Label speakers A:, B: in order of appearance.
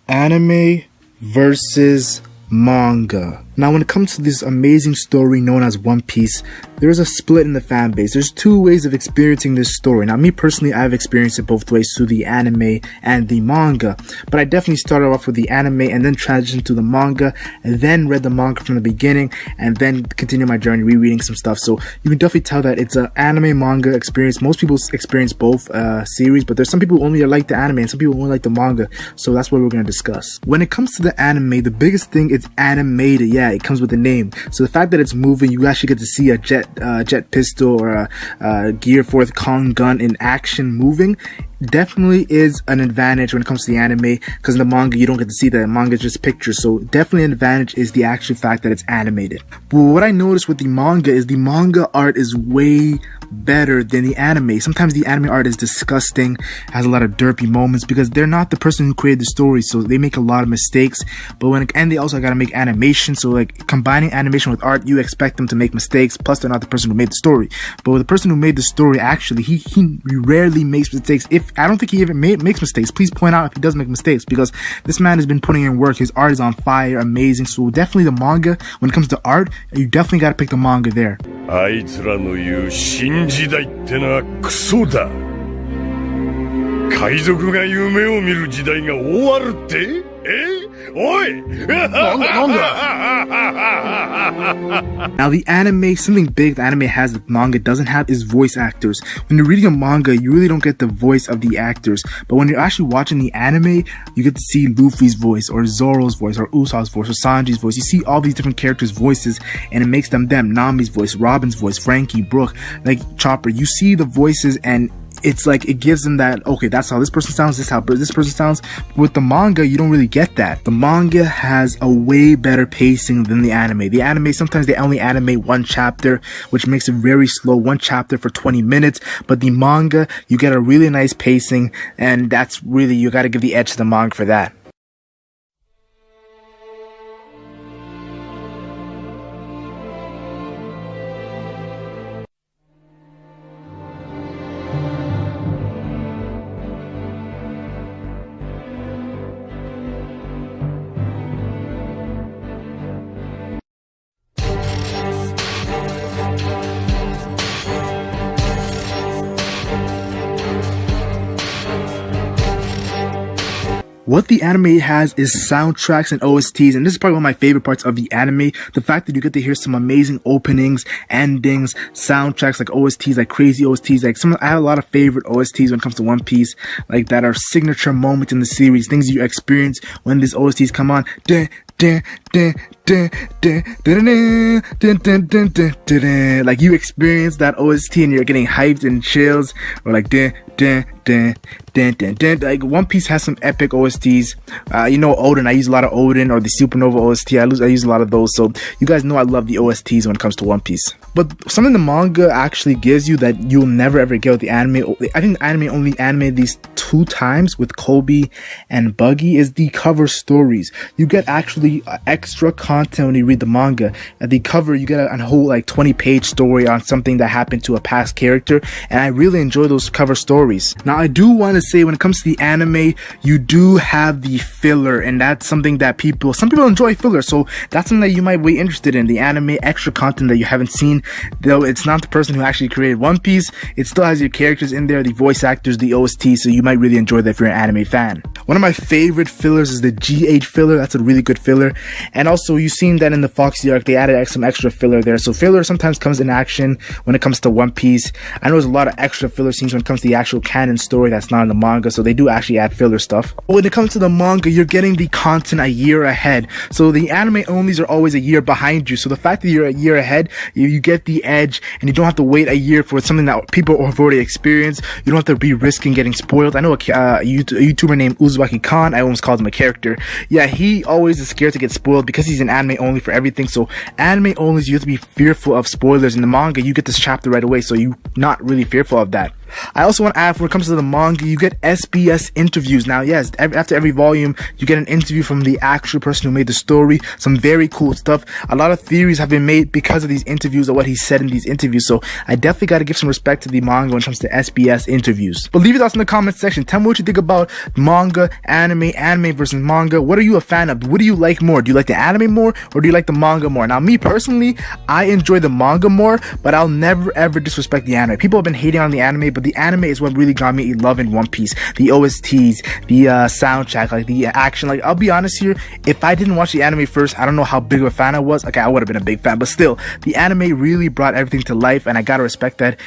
A: Anime versus manga. Now, when it comes to this amazing story known as One Piece, there's a split in the fan base. There's two ways of experiencing this story. Now, me personally, I've experienced it both ways, through the anime and the manga. But I definitely started off with the anime and then transitioned to the manga, and then read the manga from the beginning, and then continue my journey rereading some stuff. So you can definitely tell that it's an anime manga experience. Most people experience both series, but there's some people who only like the anime and some people only like the manga. So that's what we're going to discuss. When it comes to the anime, the biggest thing is animated. Yeah, it comes with the name. So the fact that it's moving, you actually get to see a jet pistol or a Gear 4th Kong gun in action moving, definitely is an advantage when it comes to the anime, because in the manga you don't get to see that. The manga is just pictures. So definitely an advantage is the actual fact that it's animated. But what I noticed with the manga is the manga art is way better than the anime. Sometimes the anime art is disgusting, has a lot of derpy moments, because they're not the person who created the story, so they make a lot of mistakes. But and they also gotta make animation, so like combining animation with art, you expect them to make mistakes, plus they're not the person who made the story. But with the person who made the story, actually he rarely makes mistakes. If I don't think he even makes mistakes. Please point out if he does make mistakes, because this man has been putting in work. His art is on fire, amazing. So definitely the manga, when it comes to art, you definitely gotta pick the manga there.
B: あいつらの言う新時代ってのはクソだ。海賊が夢を見る時代が終わるって？おい!
A: Now the anime, something big the anime has that manga doesn't have is voice actors. When you're reading a manga, you really don't get the voice of the actors. But when you're actually watching the anime, you get to see Luffy's voice, or Zoro's voice, or Usopp's voice, or Sanji's voice. You see all these different characters' voices, and it makes them. Nami's voice, Robin's voice, Frankie, Brooke, like Chopper. You see the voices, and it's like it gives them that, okay, that's how this person sounds, this is how this person sounds. With the manga, you don't really get that. The manga has a way better pacing than the anime. The anime, sometimes they only animate one chapter, which makes it very slow, one chapter for 20 minutes. But the manga, you get a really nice pacing, and that's really, you gotta give the edge to the manga for that. What the anime has is soundtracks and OSTs, and this is probably one of my favorite parts of the anime. The fact that you get to hear some amazing openings, endings, soundtracks, like OSTs, like crazy OSTs. I have a lot of favorite OSTs when it comes to One Piece, like that are signature moments in the series, things you experience when these OSTs come on. Like you experience that OST and you're getting hyped and chills, or like like One Piece has some epic OSTs. You know Odin, I use a lot of Odin, or the Supernova OST. I use a lot of those, so you guys know I love the OSTs when it comes to One Piece. But something the manga actually gives you that you'll never ever get with the anime, I think the anime only animated these 2 times with Kobe and Buggy, is the cover stories. You get actually extra content when you read the manga. At the cover, you get a whole like 20-page story on something that happened to a past character, and I really enjoy those cover stories. Now, I do want to say, when it comes to the anime, you do have the filler, and that's something that some people enjoy filler, so that's something that you might be interested in. The anime, extra content that you haven't seen, though it's not the person who actually created One Piece, it still has your characters in there, the voice actors, the OST, so you might really enjoy that if you're an anime fan. One of my favorite fillers is the GH filler. That's a really good filler. And also, you've seen that in the Foxy arc, they added some extra filler there. So filler sometimes comes in action when it comes to One Piece. I know there's a lot of extra filler scenes when it comes to the actual canon story that's not in the manga, so they do actually add filler stuff. But when it comes to the manga, you're getting the content a year ahead. So the anime onlys are always a year behind you. So the fact that you're a year ahead, you get the edge, and you don't have to wait a year for something that people have already experienced. You don't have to be risking getting spoiled. I know a YouTuber named Uzumaki Khan, I almost called him a character. Yeah, he always is scared to get spoiled because he's an anime only for everything. So anime onlys, you have to be fearful of spoilers. In the manga, you get this chapter right away, so you're not really fearful of that. I also want to add, when it comes to the manga, you get SBS interviews. Now, yes, after every volume, you get an interview from the actual person who made the story. Some very cool stuff. A lot of theories have been made because of these interviews or what he said in these interviews. So I definitely got to give some respect to the manga when it comes to SBS interviews. But leave your thoughts in the comment section. Tell me what you think about manga, anime versus manga. What are you a fan of? What do you like more? Do you like the anime more or do you like the manga more? Now, me personally, I enjoy the manga more, but I'll never ever disrespect the anime. People have been hating on the anime, but the anime is what really got me loving One Piece. The OSTs, the soundtrack, like the action. Like, I'll be honest here, if I didn't watch the anime first, I don't know how big of a fan I was. Okay, I would have been a big fan, but still, the anime really brought everything to life, and I gotta respect that.